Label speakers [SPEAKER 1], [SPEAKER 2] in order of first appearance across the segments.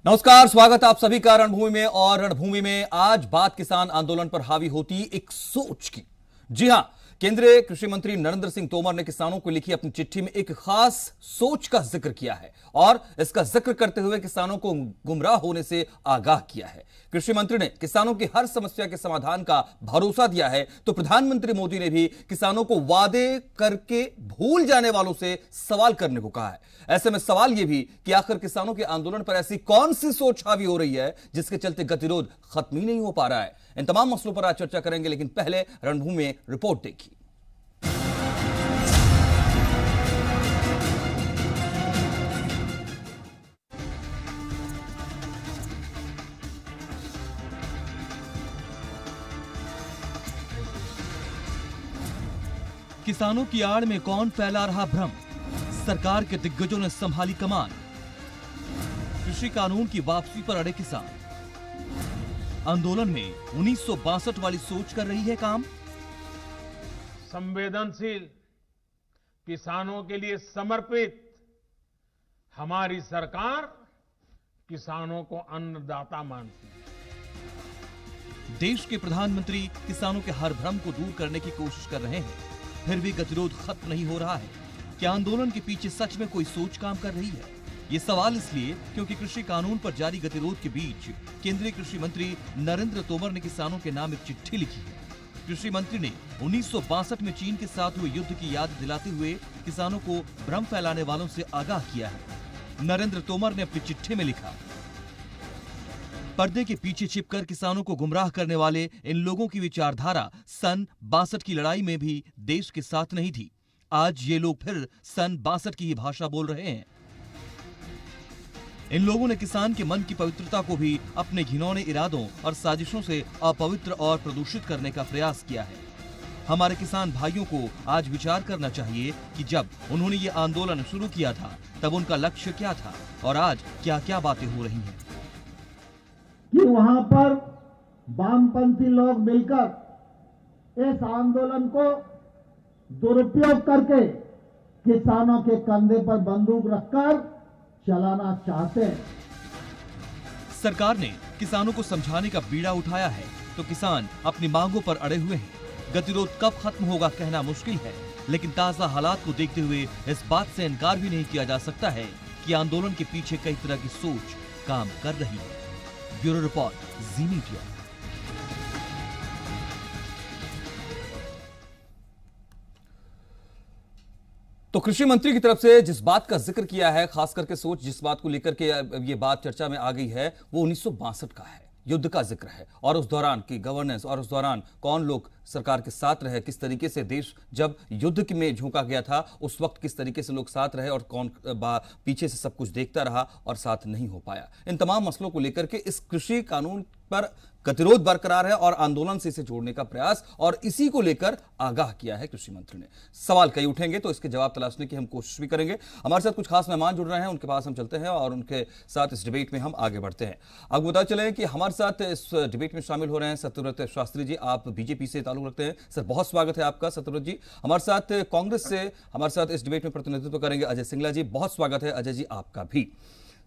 [SPEAKER 1] नमस्कार, स्वागत है आप सभी का रणभूमि में। और रणभूमि में आज बात किसान आंदोलन पर हावी होती एक सोच की। जी हां, केंद्रीय कृषि मंत्री नरेंद्र सिंह तोमर ने किसानों को लिखी अपनी चिट्ठी में एक खास सोच का जिक्र किया है और इसका जिक्र करते हुए किसानों को गुमराह होने से आगाह किया है। कृषि मंत्री ने किसानों की हर समस्या के समाधान का भरोसा दिया है, तो प्रधानमंत्री मोदी ने भी किसानों को वादे करके भूल जाने वालों से सवाल करने को कहा है। ऐसे में सवाल यह भी कि आखिर किसानों के आंदोलन पर ऐसी कौन सी सोच हावी हो रही है जिसके चलते गतिरोध खत्म ही नहीं हो पा रहा है। इन तमाम मसलों पर आज चर्चा करेंगे, लेकिन पहले रणभूमि में रिपोर्ट देखिए। किसानों की आड़ में कौन फैला रहा भ्रम, सरकार के दिग्गजों ने संभाली कमान। कृषि कानून की वापसी पर अड़े किसान, आंदोलन में 1962 वाली सोच कर रही है काम।
[SPEAKER 2] संवेदनशील, किसानों के लिए समर्पित हमारी सरकार किसानों को अन्नदाता मानती है।
[SPEAKER 1] देश के प्रधानमंत्री किसानों के हर भ्रम को दूर करने की कोशिश कर रहे हैं, फिर भी गतिरोध खत्म नहीं हो रहा है। क्या आंदोलन के पीछे सच में कोई सोच काम कर रही है? ये सवाल इसलिए क्योंकि कृषि कानून पर जारी गतिरोध के बीच केंद्रीय कृषि मंत्री नरेंद्र तोमर ने किसानों के नाम एक चिट्ठी लिखी है। कृषि मंत्री ने 1962 में चीन के साथ हुए युद्ध की याद दिलाते हुए किसानों को भ्रम फैलाने वालों से आगाह किया है। नरेंद्र तोमर ने अपनी चिट्ठी में लिखा, पर्दे के पीछे छिपकर किसानों को गुमराह करने वाले इन लोगों की विचारधारा सन 62 की लड़ाई में भी देश के साथ नहीं थी। आज ये लोग फिर सन 62 की ही भाषा बोल रहे हैं। इन लोगों ने किसान के मन की पवित्रता को भी अपने घिनौने इरादों और साजिशों से अपवित्र और प्रदूषित करने का प्रयास किया है। हमारे किसान भाइयों को आज विचार करना चाहिए कि जब उन्होंने ये आंदोलन शुरू किया था तब उनका लक्ष्य क्या था और आज क्या क्या बातें हो रही हैं।
[SPEAKER 3] कि वहां पर वामपंथी लोग मिलकर इस आंदोलन को दुरुपयोग करके किसानों के कंधे पर बंदूक रखकर चलाना चाहते हैं।
[SPEAKER 1] सरकार ने किसानों को समझाने का बीड़ा उठाया है, तो किसान अपनी मांगों पर अड़े हुए हैं। गतिरोध कब खत्म होगा कहना मुश्किल है, लेकिन ताजा हालात को देखते हुए इस बात से इनकार भी नहीं किया जा सकता है कि आंदोलन के पीछे कई तरह की सोच काम कर रही है। ब्यूरो रिपोर्ट, जी मीडिया। तो कृषि मंत्री की तरफ से जिस बात का जिक्र किया है, खास करके सोच जिस बात को लेकर के ये बात चर्चा में आ गई है, वो 1962 का है, युद्ध का जिक्र है। और उस दौरान की गवर्नेंस और उस दौरान कौन लोग सरकार के साथ रहे, किस तरीके से देश जब युद्ध में झोंका गया था उस वक्त किस तरीके से लोग साथ रहे और कौन पीछे से सब कुछ देखता रहा और साथ नहीं हो पाया। इन तमाम मसलों को लेकर के इस कृषि कानून पर गतिरोध बरकरार है और आंदोलन से इसे जोड़ने का प्रयास, और इसी को लेकर आगाह किया है कृषि मंत्री ने। सवाल कई उठेंगे, तो इसके जवाब तलाशने की हम कोशिश भी करेंगे। हमारे साथ कुछ खास मेहमान जुड़ रहे हैं, उनके पास हम चलते हैं और उनके साथ इस डिबेट में हम आगे बढ़ते हैं। आपको बता चले कि हमारे साथ इस डिबेट में शामिल हो रहे हैं सत्यव्रत शास्त्री जी। आप बीजेपी से ताल्लुक रखते हैं सर, बहुत स्वागत है आपका सत्यव्रत जी। हमारे साथ कांग्रेस से हमारे साथ इस डिबेट में प्रतिनिधित्व करेंगे अजय सिंगला जी, बहुत स्वागत है अजय जी आपका भी।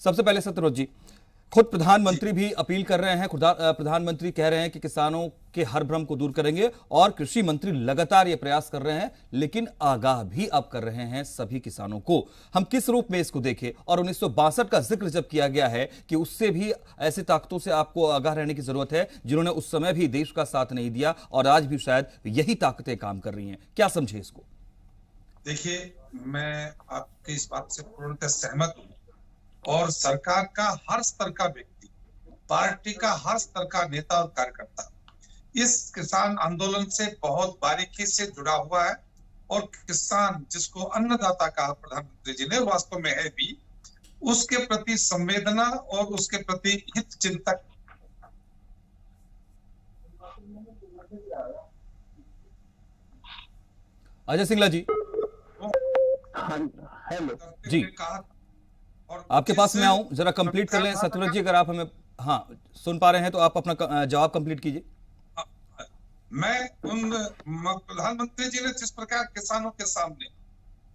[SPEAKER 1] सबसे पहले सत्यव्रत जी, खुद प्रधानमंत्री भी अपील कर रहे हैं, खुद प्रधानमंत्री कह रहे हैं कि किसानों के हर भ्रम को दूर करेंगे, और कृषि मंत्री लगातार ये प्रयास कर रहे हैं, लेकिन आगाह भी अब कर रहे हैं सभी किसानों को। हम किस रूप में इसको देखें? और 1962 का जिक्र जब किया गया है कि उससे भी ऐसी ताकतों से आपको आगाह रहने की जरूरत है जिन्होंने उस समय भी देश का साथ नहीं दिया और आज भी शायद यही ताकतें काम कर रही हैं, क्या समझे इसको?
[SPEAKER 4] देखिए, मैं आपकी इस बात से पूर्णतः सहमत हूं और सरकार का हर स्तर का व्यक्ति, पार्टी का हर स्तर का नेता और कार्यकर्ता इस किसान आंदोलन से बहुत बारीकी से जुड़ा हुआ है। और किसान, जिसको अन्नदाता कहा प्रधानमंत्री जी ने, वास्तव में है भी, उसके प्रति संवेदना और उसके प्रति हित चिंतक।
[SPEAKER 1] अजय सिंगला जी।
[SPEAKER 3] हेलो
[SPEAKER 1] जी, आपके पास मैं आऊं, जरा कंप्लीट कर लें सत्यव्रत जी, अगर आप हमें सुन पा रहे हैं तो आप अपना जवाब कंप्लीट कीजिए।
[SPEAKER 4] मैं उन प्रधानमंत्री जी ने जिस प्रकार किसानों के सामने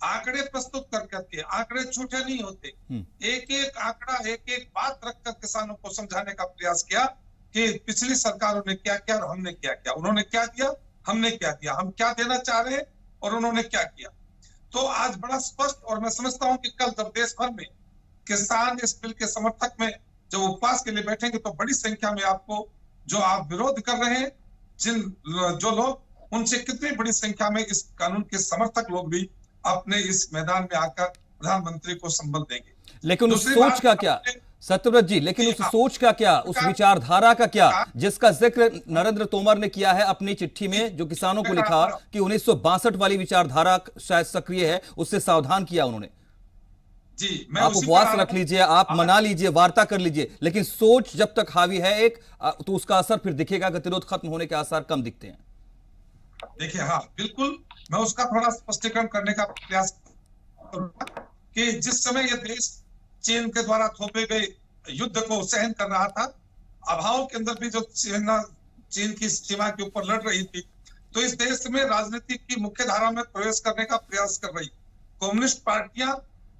[SPEAKER 4] आंकड़े प्रस्तुत कर करके, आंकड़े झूठे नहीं होते, एक एक आंकड़ा, एक एक बात रखकर किसानों को समझाने का प्रयास किया कि पिछली सरकारों ने क्या किया और हमने क्या किया, उन्होंने क्या दिया, हमने क्या दिया, हम क्या देना चाह रहे हैं और उन्होंने क्या किया। तो आज बड़ा स्पष्ट, और मैं समझता हूं कि कल जब देश भर में किसान इस बिल के समर्थक में जब उपवास के लिए बैठेंगे तो बड़ी संख्या में आपको, जो आप विरोध कर रहे हैं, जो लोग, उनसे कितनी बड़ी संख्या में इस कानून के समर्थक लोग भी अपने इस मैदान में आकर प्रधानमंत्री को संबल देंगे।
[SPEAKER 1] लेकिन उस सोच का क्या सत्यव्रत जी, लेकिन उस सोच का क्या, उस विचारधारा का क्या, जिसका जिक्र नरेंद्र तोमर ने किया है अपनी चिट्ठी में, जो किसानों को लिखा कि 1962 वाली विचारधारा शायद सक्रिय है, उससे सावधान किया उन्होंने।
[SPEAKER 4] जी, मैं
[SPEAKER 1] आप उपवास रख लीजिए, आप मना लीजिए, वार्ता कर लीजिए, लेकिन सोच जब तक हावी है एक, तो उसका असर फिर दिखेगा, गतिरोध खत्म होने के आसार कम दिखते हैं।
[SPEAKER 4] देखिए, हाँ बिल्कुल, मैं उसका थोड़ा स्पष्टीकरण करने का प्रयास करूंगा कि जिस समय यह देश चीन के द्वारा थोपे गए युद्ध को सहन कर रहा था, अभाव के अंदर भी जो चीन की सीमा के ऊपर लड़ रही थी, तो इस देश में राजनीति की मुख्य धारा में प्रवेश करने का प्रयास कर रही कम्युनिस्ट पार्टियां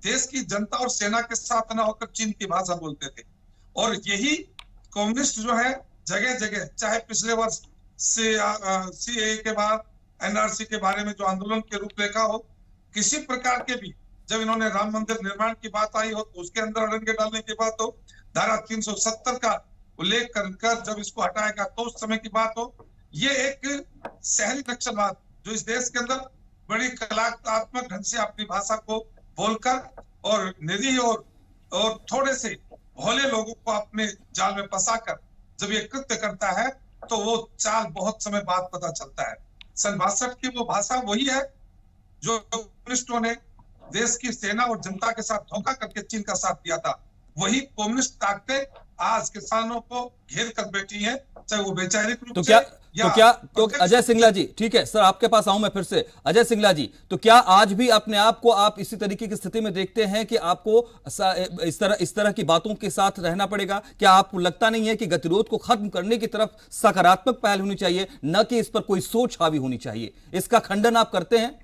[SPEAKER 4] देश की जनता और सेना के साथ न होकर चीन की भाषा बोलते थे। और यही कम्युनिस्ट जो है जगह जगह, चाहे पिछले वर्ष सीएए के बाद एनआरसी के बारे में जो आंदोलन के रूपरेखा हो, किसी प्रकार के भी, जब इन्होंने राम मंदिर निर्माण की बात आई हो तो उसके अंदर अड़ंगे डालने की बात हो, धारा 370 का उल्लेख कर जब इसको हटाएगा तो उस समय की बात हो, ये एक शहरी नक्सलवाद जो इस देश के अंदर बड़ी कलात्मक ढंग से अपनी भाषा को बोलकर और निरीह और थोड़े से भोले लोगों को अपने जाल में फंसाकर जब ये कृत्य करता है तो वो चाल बहुत समय बाद पता चलता है। सन 62 की वो भाषा वही है जो कम्युनिस्टों ने देश की सेना और जनता के साथ धोखा करके चीन का साथ दिया था। वही कम्युनिस्ट ताकतें आज किसानों को घेर कर बैठी हैं, चाहे वो वैचारिक रूप से
[SPEAKER 1] तो अजय सिंगला जी, ठीक है सर, आपके पास आऊं मैं फिर से। अजय सिंगला जी, तो क्या आज भी अपने आप को आप इसी तरीके की स्थिति में देखते हैं कि आपको इस तरह की बातों के साथ रहना पड़ेगा? क्या आपको लगता नहीं है कि गतिरोध को खत्म करने की तरफ सकारात्मक पहल होनी चाहिए, न कि इस पर कोई सोच हावी होनी चाहिए? इसका खंडन आप करते हैं?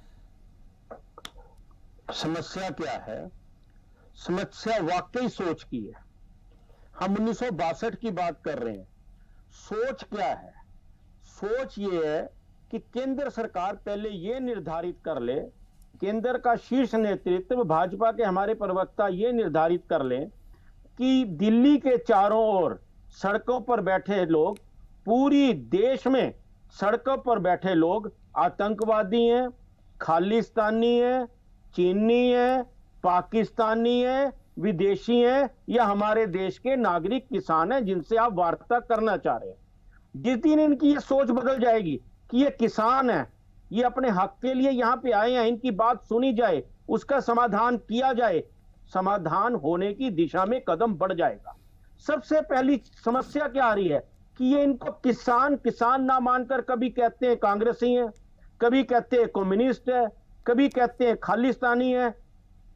[SPEAKER 5] समस्या क्या है? समस्या वाकई सोच की है। हम 1962 की बात कर रहे हैं। सोच क्या है? सोच ये है कि केंद्र सरकार पहले ये निर्धारित कर ले, केंद्र का शीर्ष नेतृत्व, भाजपा के हमारे प्रवक्ता ये निर्धारित कर लें कि दिल्ली के चारों ओर सड़कों पर बैठे लोग, पूरी देश में सड़कों पर बैठे लोग आतंकवादी हैं, खालिस्तानी हैं, चीनी है, पाकिस्तानी है, विदेशी हैं, या हमारे देश के नागरिक किसान हैं जिनसे आप वार्ता करना चाह रहे हैं। जिस दिन इनकी ये सोच बदल जाएगी कि ये किसान है, ये अपने हक के लिए यहाँ पे आए हैं, इनकी बात सुनी जाए, उसका समाधान किया जाए, समाधान होने की दिशा में कदम बढ़ जाएगा। सबसे पहली समस्या क्या आ रही है कि ये इनको किसान किसान ना मानकर कभी कहते हैं कांग्रेसी है, कभी कहते हैं कम्युनिस्ट है, कभी कहते हैं खालिस्तानी है।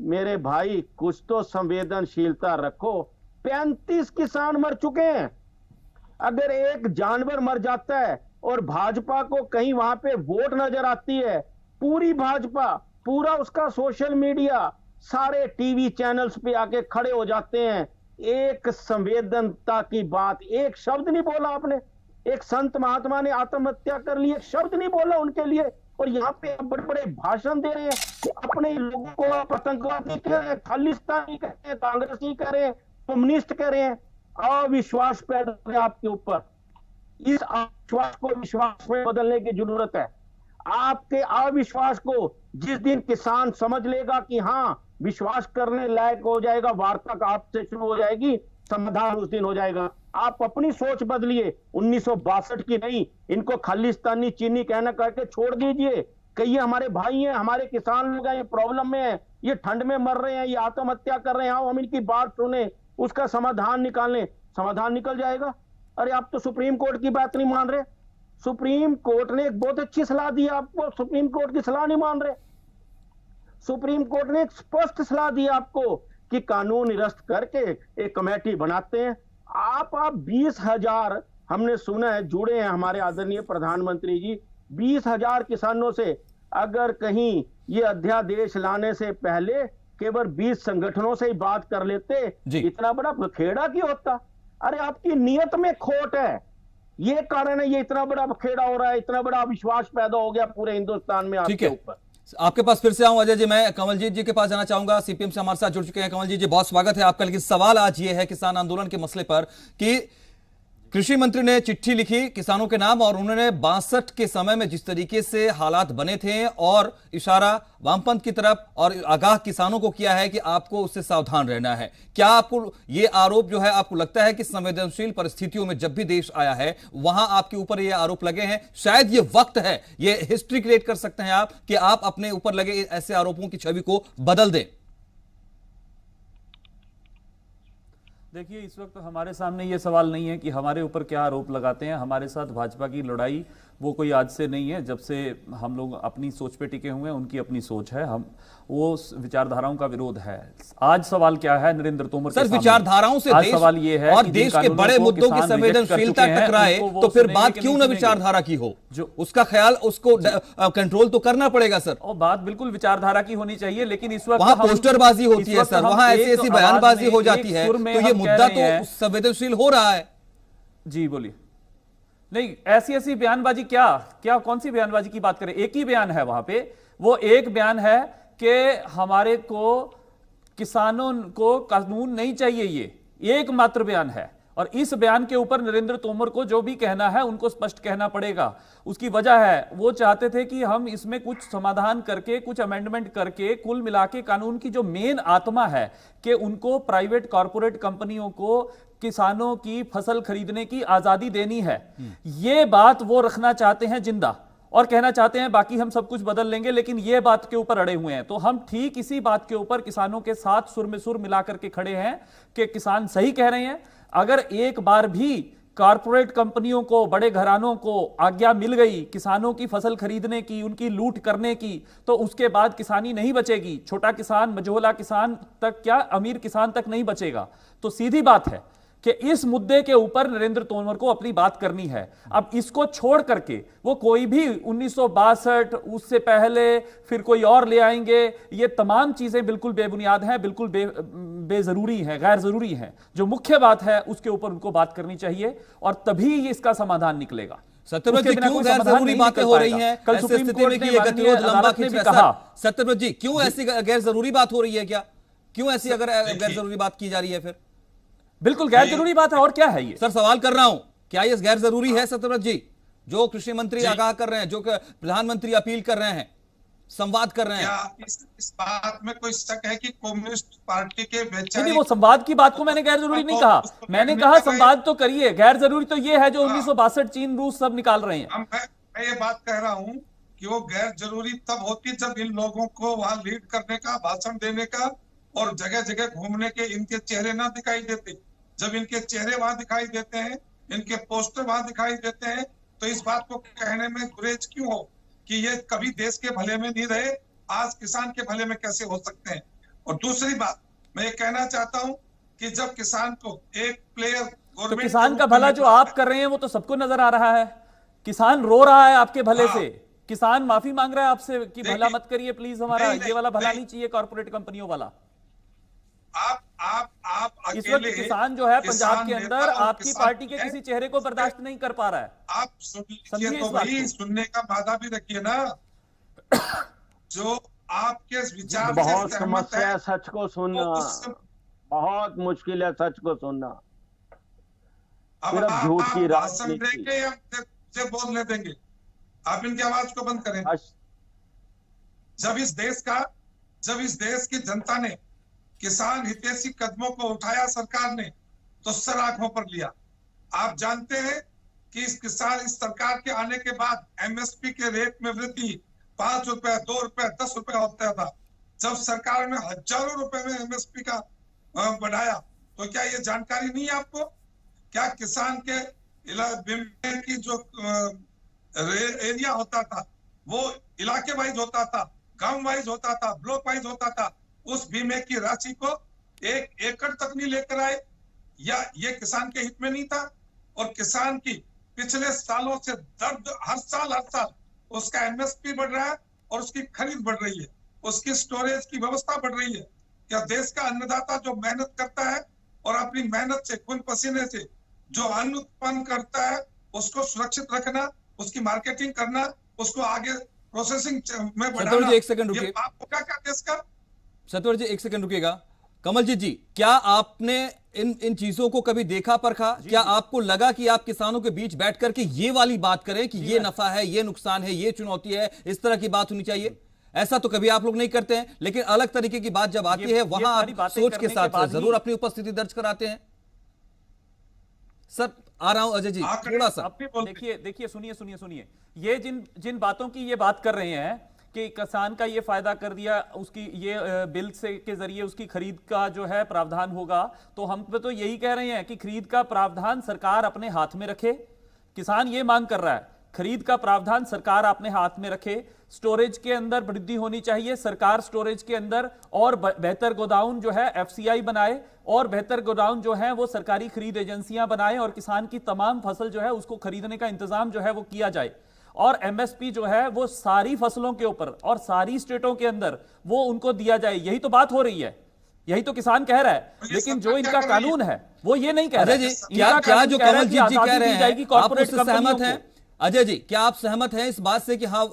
[SPEAKER 5] मेरे भाई, कुछ तो संवेदनशीलता रखो। 35 किसान मर चुके हैं। अगर एक जानवर मर जाता है और भाजपा को कहीं वहां पे वोट नजर आती है, पूरी भाजपा, पूरा उसका सोशल मीडिया, सारे टीवी चैनल्स पे आके खड़े हो जाते हैं। एक संवेदनता की बात, एक शब्द नहीं बोला आपने। एक संत महात्मा ने आत्महत्या कर ली, एक शब्द नहीं बोला उनके लिए। और यहाँ पे आप बड़े बड़े भाषण दे रहे हैं कि अपने लोगों को आप आतंकवादी कह रहे हैं, खालिस्तानी कह रहे हैं, कांग्रेसी कह रहे हैं, कम्युनिस्ट कह रहे हैं। अविश्वास पैदा हो गया आपके ऊपर। इस अविश्वास को विश्वास में बदलने की जरूरत है। आपके अविश्वास को जिस दिन किसान समझ लेगा कि हाँ, विश्वास करने लायक हो जाएगा, वार्ता आपसे शुरू हो जाएगी, समाधान उस दिन हो जाएगा। आप अपनी सोच बदलिए, 1962 की नहीं। इनको खालिस्तानी चीनी कहना करके छोड़ दीजिए। कई हमारे भाई हैं, हमारे किसान लोग हैं, ये प्रॉब्लम में है, ये ठंड में मर रहे हैं, ये आत्महत्या कर रहे हैं। आओ हम इनकी बात सुने, उसका समाधान निकालें। समाधान निकल जाएगा। अरे आप तो सुप्रीम कोर्ट की बात नहीं मान रहे। सुप्रीम कोर्ट ने एक बहुत अच्छी सलाह दी आपको, सुप्रीम कोर्ट की सलाह नहीं मान रहे। सुप्रीम कोर्ट ने एक स्पष्ट सलाह दी आपको कि कानून निरस्त करके एक कमेटी बनाते हैं। आप 20,000, हमने सुना है, जुड़े हैं हमारे आदरणीय प्रधानमंत्री जी, 20,000 किसानों से अगर कहीं ये अध्यादेश लाने से पहले केवल 20 संगठनों से ही बात कर लेते, इतना बड़ा बखेड़ा क्यों होता? अरे आपकी नीयत में खोट है, ये कारण है ये इतना बड़ा बखेड़ा हो रहा है, इतना बड़ा अविश्वास पैदा हो गया पूरे हिंदुस्तान में आपके ऊपर।
[SPEAKER 1] आपके पास फिर से आऊं अजय जी, मैं कमलजीत जी के पास जाना चाहूंगा, सीपीएम से हमारे साथ जुड़ चुके हैं। कमलजीत जी, बहुत स्वागत है आपका। लेकिन सवाल आज ये है किसान आंदोलन के मसले पर कि कृषि मंत्री ने चिट्ठी लिखी किसानों के नाम और उन्होंने 62 के समय में जिस तरीके से हालात बने थे और इशारा वामपंथ की तरफ और आगाह किसानों को किया है कि आपको उससे सावधान रहना है। क्या आपको ये आरोप जो है, आपको लगता है कि संवेदनशील परिस्थितियों में जब भी देश आया है वहां आपके ऊपर ये आरोप लगे हैं? शायद ये वक्त है, ये हिस्ट्री क्रिएट कर सकते हैं आप कि आप अपने ऊपर लगे ऐसे आरोपों की छवि को बदल दें।
[SPEAKER 6] देखिए, इस वक्त हमारे सामने ये सवाल नहीं है कि हमारे ऊपर क्या आरोप लगाते हैं। हमारे साथ भाजपा की लड़ाई वो कोई आज से नहीं है, जब से हम लोग अपनी सोच पे टिके हुए हैं, उनकी अपनी सोच है, हम वो विचारधाराओं का विरोध है। आज सवाल क्या है नरेंद्र तोमर
[SPEAKER 1] सर, विचारधाराओं से देश
[SPEAKER 6] सवाल ये है
[SPEAKER 1] और देश के बड़े मुद्दों की संवेदनशीलता टकराए तो फिर बात क्यों न विचारधारा की हो? जो उसका ख्याल उसको कंट्रोल तो करना पड़ेगा सर।
[SPEAKER 6] और बात बिल्कुल विचारधारा की होनी चाहिए, लेकिन इस वक्त
[SPEAKER 1] वहां पोस्टरबाजी होती है सर, वहां ऐसी बयानबाजी हो जाती है, तो ये मुद्दा तो संवेदनशील हो रहा है।
[SPEAKER 6] जी बोलिए। नहीं, ऐसी बयानबाजी क्या कौन सी बयानबाजी की बात करें? एक ही बयान है वहां पे, वो एक बयान है कि हमारे को किसानों को कानून नहीं चाहिए, ये एकमात्र बयान है। और इस बयान के ऊपर नरेंद्र तोमर को जो भी कहना है उनको स्पष्ट कहना पड़ेगा। उसकी वजह है, वो चाहते थे कि हम इसमें कुछ समाधान करके, कुछ अमेंडमेंट करके, कुल मिला के कानून की जो मेन आत्मा है कि उनको प्राइवेट कॉर्पोरेट कंपनियों को किसानों की फसल खरीदने की आजादी देनी है, ये बात वो रखना चाहते हैं जिंदा और कहना चाहते हैं बाकी हम सब कुछ बदल लेंगे, लेकिन ये बात के ऊपर अड़े हुए हैं। तो हम ठीक इसी बात के ऊपर किसानों के साथ सुर में सुर मिलाकर के खड़े हैं कि किसान सही कह रहे हैं। अगर एक बार भी कॉर्पोरेट कंपनियों को, बड़े घरानों को आज्ञा मिल गई किसानों की फसल खरीदने की, उनकी लूट करने की, तो उसके बाद किसानी नहीं बचेगी। छोटा किसान, मझोला किसान तक क्या, अमीर किसान तक नहीं बचेगा। तो सीधी बात है कि इस मुद्दे के ऊपर नरेंद्र तोमर को अपनी बात करनी है। अब इसको छोड़ करके वो कोई भी 1962 उससे पहले फिर कोई और ले आएंगे, ये तमाम चीजें बिल्कुल बेबुनियाद हैं, बिल्कुल बेजरूरी हैं, गैर जरूरी हैं। जो मुख्य बात है उसके ऊपर उनको बात करनी चाहिए और तभी इसका समाधान निकलेगा।
[SPEAKER 1] सत्यव्रत जी, क्यों गैर जरूरी बातें हो रही हैं?
[SPEAKER 6] कल सुप्रीम कोर्ट ने
[SPEAKER 1] गतिरोध लंबा
[SPEAKER 6] भी कहा।
[SPEAKER 1] सत्यव्रत जी, क्यों ऐसी गैर जरूरी बात हो रही है? क्या क्यों ऐसी अगर गैर जरूरी बात की जा रही है? फिर
[SPEAKER 6] बिल्कुल गैर जरूरी बात है। और क्या है ये?
[SPEAKER 1] सर सवाल कर रहा हूं, क्या ये गैर जरूरी है सत्यव्रत जी? जो कृषि मंत्री आगाह कर रहे हैं, जो प्रधानमंत्री अपील कर रहे हैं, संवाद कर रहे हैं,
[SPEAKER 4] क्या इस बात में कोई शक है कि कम्युनिस्ट पार्टी के
[SPEAKER 6] नहीं, वो संवाद की बात को मैंने गैर जरूरी नहीं कहा। मैंने कहा संवाद तो करिए, गैर जरूरी तो ये है जो 1962 चीन रूस सब निकाल रहे हैं।
[SPEAKER 4] मैं ये बात कह रहा हूं कि वो गैर जरूरी तब होती जब इन लोगों को वहां लीड करने का, भाषण देने का और जगह जगह घूमने के इनके चेहरे ना दिखाई देते। जब इनके चेहरे वहां दिखाई देते हैं, इनके पोस्टर वहां दिखाई देते हैं, तो इस बात को कहने में गुरेज क्यों हो कि ये कभी देश के भले में नहीं रहे, आज किसान के भले में कैसे हो सकते हैं? और दूसरी बात मैं ये कहना चाहता हूं कि जब किसान को एक प्लेयर
[SPEAKER 6] तो किसान का भला जो आप कर रहे हैं वो तो सबको नजर आ रहा है। किसान रो रहा है आपके भले से, किसान माफी मांग रहा है आपसे कि भला मत करिए प्लीज, हमारा ये वाला भला नहीं चाहिए कॉर्पोरेट कंपनियों वाला।
[SPEAKER 4] आप
[SPEAKER 6] इस वक्त किसान जो है पंजाब के अंदर आपकी पार्टी के किसी चेहरे को बर्दाश्त नहीं कर पा रहा है।
[SPEAKER 4] आप सुनिए तो भाई, सुनने का वादा भी रखिए ना। जो आपके विचार
[SPEAKER 5] बहुत समस्या है सच को सुनना, बहुत मुश्किल है सच को सुनना।
[SPEAKER 4] अब आप झूठ की भाषण देंगे या बोलने देंगे? आप इनकी आवाज को बंद करें। जब इस देश की जनता ने किसान हितैषी कदमों को उठाया सरकार ने, तो सर आंखों पर लिया। आप जानते हैं कि इस सरकार के आने के बाद एमएसपी के रेट में वृद्धि 5 रुपए, 2 रुपए, 10 रुपए होता था। जब सरकार ने हजारों रुपए में एमएसपी का बढ़ाया, तो क्या ये जानकारी नहीं है आपको? क्या किसान के की जो एरिया होता था वो इलाके वाइज होता था, गांव वाइज होता था, ब्लॉक वाइज होता था, उस बीमे की राशि को 1 एकड़ तक नहीं लेकर आए? या ये किसान के हित में नहीं था? और किसान की पिछले सालों से दर्द हर साल उसका एमएसपी बढ़ रहा है, और उसकी खरीद बढ़ रही है, उसकी स्टोरेज की व्यवस्था बढ़ रही है। क्या देश का अन्नदाता जो मेहनत करता है और अपनी मेहनत से, खून पसीने से जो अन्न उत्पन्न करता है, उसको सुरक्षित रखना, उसकी मार्केटिंग करना, उसको आगे प्रोसेसिंग में बढ़ाना,
[SPEAKER 1] जी एक सेकंड
[SPEAKER 4] ये
[SPEAKER 1] रुकिए।
[SPEAKER 4] पाप होगा क्या देश का?
[SPEAKER 1] सतवर जी एक सेकंड रुकिएगा। कमलजीत जी, क्या आपने इन चीजों को कभी देखा परखा? क्या आपको लगा कि आप किसानों के बीच बैठ करके ये वाली बात करें कि ये नफा है, ये नुकसान है, ये चुनौती है, इस तरह की बात होनी चाहिए? ऐसा तो कभी आप लोग नहीं करते हैं, लेकिन अलग तरीके की बात जब आती है वहां आप सोच के साथ जरूर अपनी उपस्थिति दर्ज कराते हैं। सर आ रहा हूं अजय जी, थोड़ा सा
[SPEAKER 6] देखिए सुनिए ये जिन बातों की ये बात कर रहे हैं कि किसान का ये फायदा कर दिया, उसकी ये बिल से के जरिए उसकी खरीद का जो है प्रावधान होगा, तो हम पे तो यही कह रहे हैं कि खरीद का प्रावधान सरकार अपने हाथ में रखे। किसान ये मांग कर रहा है, खरीद का प्रावधान सरकार अपने हाथ में रखे। स्टोरेज के अंदर वृद्धि होनी चाहिए, सरकार स्टोरेज के अंदर और बेहतर गोदाउन जो है एफसीआई बनाए, और बेहतर गोदाउन जो है वो सरकारी खरीद एजेंसियां बनाए, और किसान की तमाम फसल जो है उसको खरीदने का इंतजाम जो है वो किया जाए। और एमएसपी जो है वो सारी फसलों के ऊपर और सारी स्टेटों के अंदर वो उनको दिया जाए। यही तो बात हो रही है, यही तो किसान कह रहा है। लेकिन जो इनका कानून है वो ये नहीं कह रहा है।
[SPEAKER 1] क्या जो कमलजीत जी कह रहे हैं आप उससे सहमत हैं? अजय जी, क्या आप सहमत हैं इस बात से कि हाँ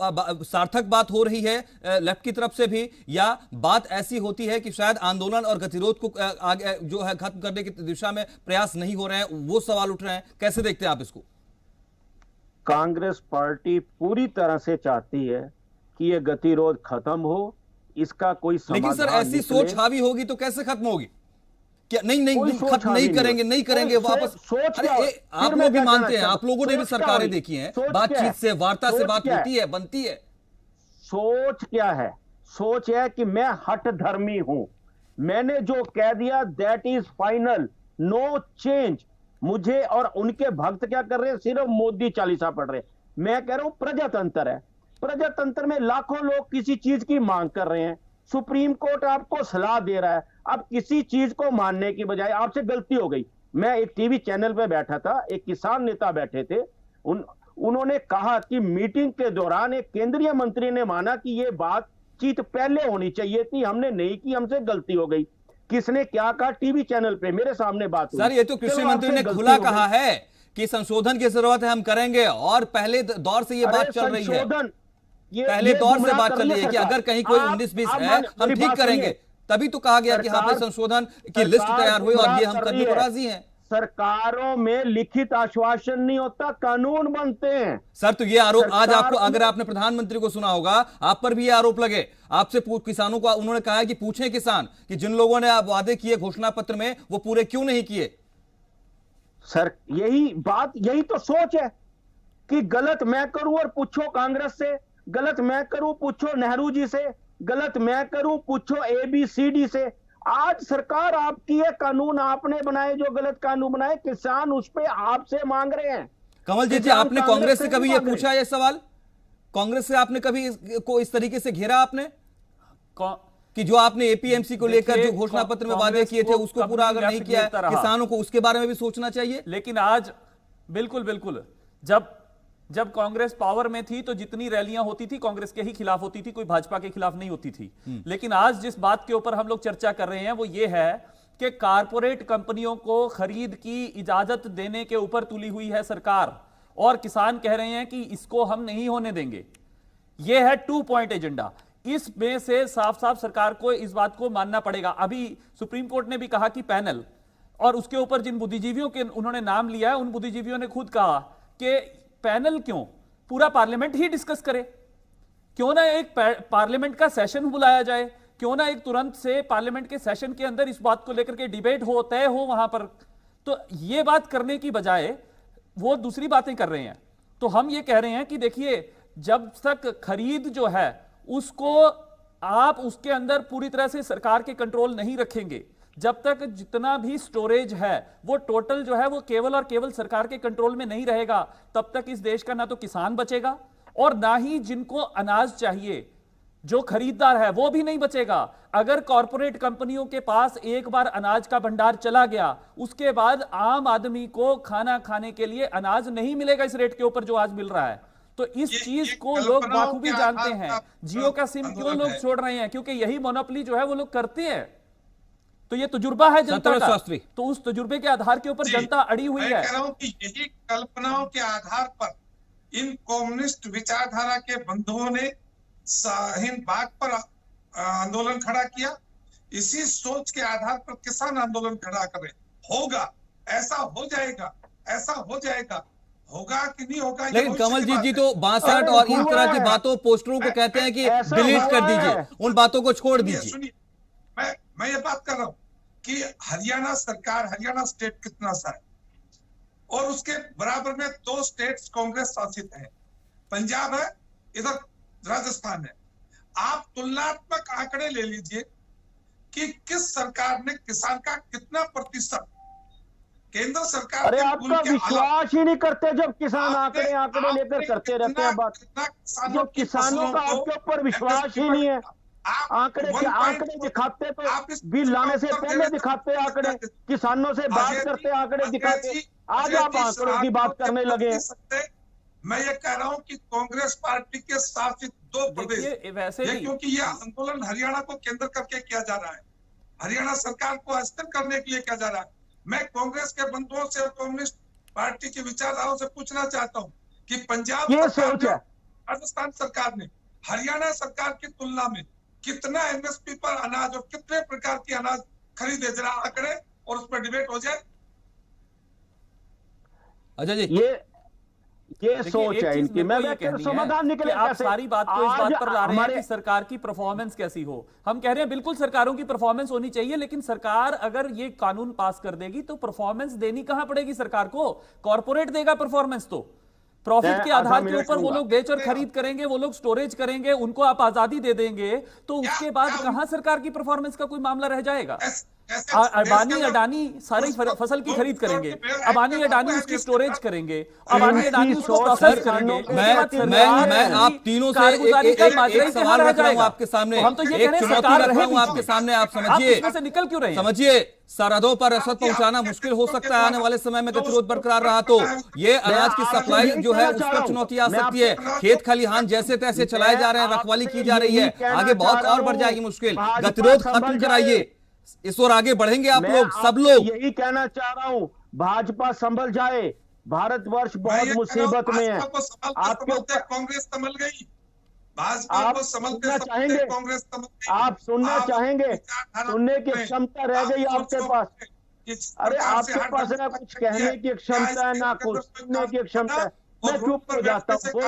[SPEAKER 1] सार्थक बात हो रही है लेफ्ट की तरफ से भी, या बात ऐसी होती है कि शायद आंदोलन और गतिरोध को आगे जो है खत्म करने की दिशा में प्रयास नहीं हो रहे हैं, वो सवाल उठ रहे हैं? कैसे देखते हैं आप इसको?
[SPEAKER 5] कांग्रेस पार्टी पूरी तरह से चाहती है कि ये गतिरोध खत्म हो, इसका कोई समाधान।
[SPEAKER 1] लेकिन सर ऐसी सोच हावी होगी तो कैसे खत्म होगी? क्या नहीं खत्म नहीं करेंगे वापस? आप लोग भी मानते हैं, आप लोगों ने भी सरकारें देखी हैं, बातचीत से, वार्ता से बात होती है, बनती है।
[SPEAKER 5] सोच क्या है? सोच है कि मैं हठ धर्मी हूं, मैंने जो कह दिया that is final, no change. मुझे और उनके भक्त क्या कर रहे हैं? सिर्फ मोदी चालीसा पढ़ रहे हैं। मैं कह रहा हूं प्रजातंत्र है, प्रजातंत्र में लाखों लोग किसी चीज की मांग कर रहे हैं, सुप्रीम कोर्ट आपको सलाह दे रहा है, अब किसी चीज को मानने की बजाय आपसे गलती हो गई। मैं एक टीवी चैनल पे बैठा था, एक किसान नेता बैठे थे, उन्होंने कहा कि मीटिंग के दौरान एक केंद्रीय मंत्री ने माना कि ये बातचीत पहले होनी चाहिए थी, हमने नहीं की, हमसे गलती हो गई। किसने क्या कहा? टीवी चैनल पे मेरे सामने बात हुई।
[SPEAKER 1] सर ये तो कृषि मंत्री ने खुला कहा है कि संशोधन की जरूरत है, हम करेंगे, और पहले दौर से ये बात चल रही है, पहले दौर से बात चल रही है कि अगर कहीं कोई 19-20 है हम ठीक करेंगे। तभी तो कहा गया कि हाँ भाई संशोधन की लिस्ट तैयार हुई और ये हम करने को राजी हैं।
[SPEAKER 5] सरकारों में लिखित आश्वासन नहीं होता, कानून बनते हैं।
[SPEAKER 1] सर तो ये आरोप आज आपको, अगर आपने प्रधानमंत्री को सुना होगा, आप पर भी ये आरोप लगे, आपसे किसानों को उन्होंने कहा है कि पूछें किसान कि जिन लोगों ने आप वादे किए घोषणा पत्र में वो पूरे क्यों नहीं किए।
[SPEAKER 5] सर यही बात, यही तो सोच है कि गलत मैं करूं और पूछो कांग्रेस से, गलत मैं करूं पूछो नेहरू जी से, गलत मैं करूं पूछो ABCD से। आज सरकार आपकी है, कानून आपने बनाए, जो गलत कानून बनाए किसान उस पे आपसे मांग रहे हैं।
[SPEAKER 1] कमलजीत जी, आपने कांग्रेस से कभी ये पूछा ये सवाल? कांग्रेस से आपने कभी को इस तरीके से घेरा आपने कि जो आपने APMC को लेकर जो घोषणा पत्र में वादे किए थे उसको पूरा अगर नहीं किया है, किसानों को उसके बारे में भी सोचना चाहिए?
[SPEAKER 6] लेकिन आज बिल्कुल जब कांग्रेस पावर में थी तो जितनी रैलियां होती थी कांग्रेस के ही खिलाफ होती थी, कोई भाजपा के खिलाफ नहीं होती थी। लेकिन आज जिस बात के ऊपर हम लोग चर्चा कर रहे हैं वो ये है कि कारपोरेट कंपनियों को खरीद की इजाजत देने के ऊपर तुली हुई है सरकार, और किसान कह रहे हैं कि इसको हम नहीं होने देंगे। यह है 2 पॉइंट एजेंडा। इसमें से साफ साफ सरकार को इस बात को मानना पड़ेगा। अभी सुप्रीम कोर्ट ने भी कहा कि पैनल, और उसके ऊपर जिन बुद्धिजीवियों के उन्होंने नाम लिया है उन बुद्धिजीवियों ने खुद कहा कि पैनल क्यों, पूरा पार्लियामेंट ही डिस्कस करे, क्यों ना एक पार्लियामेंट का सेशन बुलाया जाए, क्यों ना एक तुरंत से पार्लियामेंट के सेशन के अंदर इस बात को लेकर के डिबेट हो, तय हो वहां पर। तो ये बात करने की बजाय वो दूसरी बातें कर रहे हैं। तो हम ये कह रहे हैं कि देखिए, जब तक खरीद जो है उसको आप उसके अंदर पूरी तरह से सरकार के कंट्रोल नहीं रखेंगे, जब तक जितना भी स्टोरेज है वो टोटल जो है वो केवल और केवल सरकार के कंट्रोल में नहीं रहेगा, तब तक इस देश का ना तो किसान बचेगा और ना ही जिनको अनाज चाहिए, जो खरीदार है वो भी नहीं बचेगा। अगर कॉरपोरेट कंपनियों के पास एक बार अनाज का भंडार चला गया, उसके बाद आम आदमी को खाना खाने के लिए अनाज नहीं मिलेगा इस रेट के ऊपर जो आज मिल रहा है। तो इस
[SPEAKER 4] ये
[SPEAKER 6] चीज को
[SPEAKER 4] कल्पनाओं
[SPEAKER 6] लोग बाखूबी
[SPEAKER 4] के
[SPEAKER 6] जानते
[SPEAKER 4] आधार
[SPEAKER 6] हैं।
[SPEAKER 4] पर
[SPEAKER 6] जियो का सिम क्यों
[SPEAKER 4] आंदोलन
[SPEAKER 6] लोग
[SPEAKER 4] है।
[SPEAKER 6] छोड़ रहे हैं? क्योंकि यही मोनोपोली जो है वो लोग करते हैं। तो ये तजुर्बा है जनता
[SPEAKER 1] सत्यव्रत
[SPEAKER 6] का,
[SPEAKER 1] शास्त्री।
[SPEAKER 6] तो उस तजुर्बे के आधार के ऊपर
[SPEAKER 4] जी,
[SPEAKER 6] जनता अड़ी हुई
[SPEAKER 4] मैं
[SPEAKER 6] है।
[SPEAKER 4] कह रहा हूं कि यही कल्पनाओं के आधार पर इन कम्युनिस्ट विचारधारा के बंधुओं ने हिंद बाग पर आंदोलन खड़ा किया। इसी सोच के आधार पर किसान आंदोलन खड़ा करे। होगा, ऐसा हो जाएगा, ऐसा हो जाएगा, होगा कि नहीं होगा, ये
[SPEAKER 1] लेकिन
[SPEAKER 4] भविष्य की
[SPEAKER 1] कमलजीत
[SPEAKER 4] बात
[SPEAKER 1] जी
[SPEAKER 4] है।
[SPEAKER 1] तो 62 और इस तरह की बातों, पोस्टरों को कहते हैं कि
[SPEAKER 5] ऐसा
[SPEAKER 1] डिलीट
[SPEAKER 5] हुआ
[SPEAKER 1] कर
[SPEAKER 5] है।
[SPEAKER 1] दीजिए, उन बातों को छोड़
[SPEAKER 4] सुनिए,
[SPEAKER 1] दीजिए।
[SPEAKER 4] सुनिए, मैं ये बात कर रहा हूं कि हरियाणा सरकार, हरियाणा स्टेट कितना सा है, और उसके बराबर में 2 स्टेट्स कांग्रेस शासित हैं, पंजाब है, इधर राजस्थान है। आप तुलनात्मक आंकड़े ले लीजिए कि किस सरकार ने किसान का कितना प्रतिशत, केंद्र सरकार
[SPEAKER 5] अरे
[SPEAKER 4] के
[SPEAKER 5] आपका
[SPEAKER 4] के अलावा
[SPEAKER 5] विश्वास ही नहीं करते जब किसान आंकड़े
[SPEAKER 4] आपने
[SPEAKER 5] लेकर करते रहते हैं बात। जो
[SPEAKER 4] की
[SPEAKER 5] किसानों का
[SPEAKER 4] फसलों को
[SPEAKER 5] आपके ऊपर विश्वास ही नहीं है।
[SPEAKER 4] आप
[SPEAKER 5] आंकड़े
[SPEAKER 4] 1.4
[SPEAKER 5] दिखाते तो
[SPEAKER 4] आप इस
[SPEAKER 5] बिल लाने से
[SPEAKER 4] उत्तर
[SPEAKER 5] पहले
[SPEAKER 4] देने
[SPEAKER 5] दिखाते
[SPEAKER 4] तक
[SPEAKER 5] आंकड़े,
[SPEAKER 4] करते।
[SPEAKER 5] किसानों से बात
[SPEAKER 4] अजय
[SPEAKER 5] करते
[SPEAKER 4] जी,
[SPEAKER 5] आंकड़े
[SPEAKER 4] अजय
[SPEAKER 5] दिखाते।
[SPEAKER 4] जी,
[SPEAKER 5] आज
[SPEAKER 4] अजय
[SPEAKER 5] आप
[SPEAKER 4] जी,
[SPEAKER 5] आंकड़ों की बात करने लगे हैं।
[SPEAKER 4] मैं ये कह रहा हूं कि कांग्रेस पार्टी के शासित 2 प्रदेश,
[SPEAKER 6] देखिए वैसे
[SPEAKER 4] ये
[SPEAKER 6] भी
[SPEAKER 4] क्योंकि ये आंदोलन हरियाणा को केंद्र करके किया जा रहा है, हरियाणा सरकार को अस्थिर करने के लिए किया जा रहा है। मैं कांग्रेस के बंधुओं से और कम्युनिस्ट पार्टी की विचारधाराओं से पूछना चाहता हूं कि पंजाब
[SPEAKER 5] ये
[SPEAKER 4] सरकार
[SPEAKER 5] सोच
[SPEAKER 4] ने,
[SPEAKER 5] है।
[SPEAKER 4] राजस्थान सरकार ने हरियाणा सरकार की तुलना में कितना एमएसपी पर अनाज और कितने प्रकार की अनाज खरीदे, जरा आंकड़े और उस पर डिबेट हो जाए।
[SPEAKER 1] अजय जी,
[SPEAKER 5] ये
[SPEAKER 6] देखिए,
[SPEAKER 5] सोच
[SPEAKER 6] एक
[SPEAKER 5] है
[SPEAKER 6] चीज
[SPEAKER 5] इनकी।
[SPEAKER 6] मेरे को
[SPEAKER 5] मैं
[SPEAKER 6] ये कहनी है
[SPEAKER 5] समाधान
[SPEAKER 6] कि
[SPEAKER 5] निकले
[SPEAKER 6] आप
[SPEAKER 5] कैसे?
[SPEAKER 6] सारी बात को इस
[SPEAKER 5] आज
[SPEAKER 6] बात पर ला रहे हैं
[SPEAKER 5] हमारे
[SPEAKER 6] कि सरकार की परफॉर्मेंस कैसी हो। हम कह रहे हैं बिल्कुल सरकारों की परफॉर्मेंस होनी चाहिए, लेकिन सरकार अगर ये कानून पास कर देगी तो परफॉर्मेंस देनी कहां पड़ेगी सरकार को? कॉर्पोरेट देगा परफॉर्मेंस, तो प्रॉफिट के आधार के ऊपर वो लोग बेच और खरीद करेंगे, वो लोग स्टोरेज करेंगे, उनको आप आजादी दे देंगे, तो उसके बाद कहां सरकार की परफॉर्मेंस का कोई मामला रह जाएगा? अबानी अडानी सारी फसल की खरीद करेंगे, अबानी अडानी उसकी स्टोरेज करेंगे, अबानी अडानी उसको प्रोसेस करेंगे।
[SPEAKER 1] मैं आप तीनों से एक सवाल रख रहा हूं आपके सामने,
[SPEAKER 6] हम तो ये
[SPEAKER 1] एक
[SPEAKER 6] कह रहे हैं
[SPEAKER 1] चुनौती
[SPEAKER 6] सरकार
[SPEAKER 1] रख रहा
[SPEAKER 6] रहे
[SPEAKER 1] हूं आपके सामने। आप
[SPEAKER 6] आप
[SPEAKER 1] समझिए,
[SPEAKER 6] इसमें से निकल क्यों रहे हैं?
[SPEAKER 1] समझिए, सरहदों पर रसद पहुंचाना मुश्किल हो सकता है, आने वाले समय में गतिरोध बरकरार रहा तो ये अनाज की सप्लाई जो है उस पर चुनौती आ सकती है। खेत खलिहान जैसे तैसे चलाए जा रहे हैं, रखवाली की जा रही है, आगे बहुत और बढ़ जाएगी मुश्किल। गतिरोध खत्म कराइए, इस ओर आगे बढ़ेंगे आप लोग, सब लोग।
[SPEAKER 5] यही कहना चाह रहा हूं, भाजपा संभल जाए, भारतवर्ष बहुत मुसीबत में है। आपके ऊपर
[SPEAKER 4] कांग्रेस संभल गई, भाजपा को संभलते
[SPEAKER 5] चाहेंगे,
[SPEAKER 4] कांग्रेस संभल गई।
[SPEAKER 5] आप सुनना चाहेंगे, सुनने की क्षमता रह गई आपके पास। अरे आपके पास ना कुछ कहने की क्षमता है, ना कुछ सुनने की क्षमता है। मैं चुप हो जाता हूँ।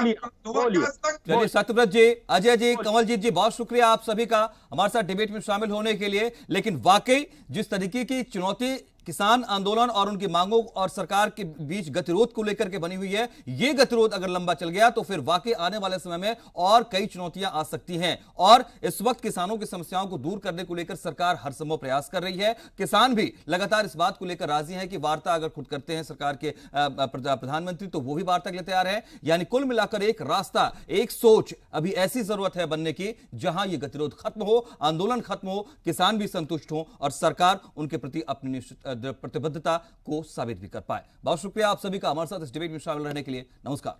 [SPEAKER 5] बोलिए।
[SPEAKER 1] चलिए, सत्यव्रत जी, अजय जी, कमलजीत जी, बहुत शुक्रिया आप सभी का हमारे साथ डिबेट में शामिल होने के लिए। लेकिन वाकई जिस तरीके की चुनौती किसान आंदोलन और उनकी मांगों और सरकार के बीच गतिरोध को लेकर के बनी हुई है, ये गतिरोध अगर लंबा चल गया तो फिर वाकई आने वाले समय में और कई चुनौतियां आ सकती हैं। और इस वक्त किसानों की समस्याओं को दूर करने को लेकर सरकार हर संभव प्रयास कर रही है। किसान भी लगातार इस बात को लेकर राजी हैं कि वार्ता अगर खुद करते हैं सरकार के प्रधानमंत्री तो वो भी वार्ता के लिए तैयार है। यानी कुल मिलाकर एक रास्ता, एक सोच अभी ऐसी जरूरत है बनने की जहां ये गतिरोध खत्म हो, आंदोलन खत्म हो, किसान भी संतुष्ट हो और सरकार उनके प्रति अपनी प्रतिबद्धता को साबित भी कर पाए। बहुत शुक्रिया आप सभी का हमारे साथ इस डिबेट में शामिल रहने के लिए। नमस्कार।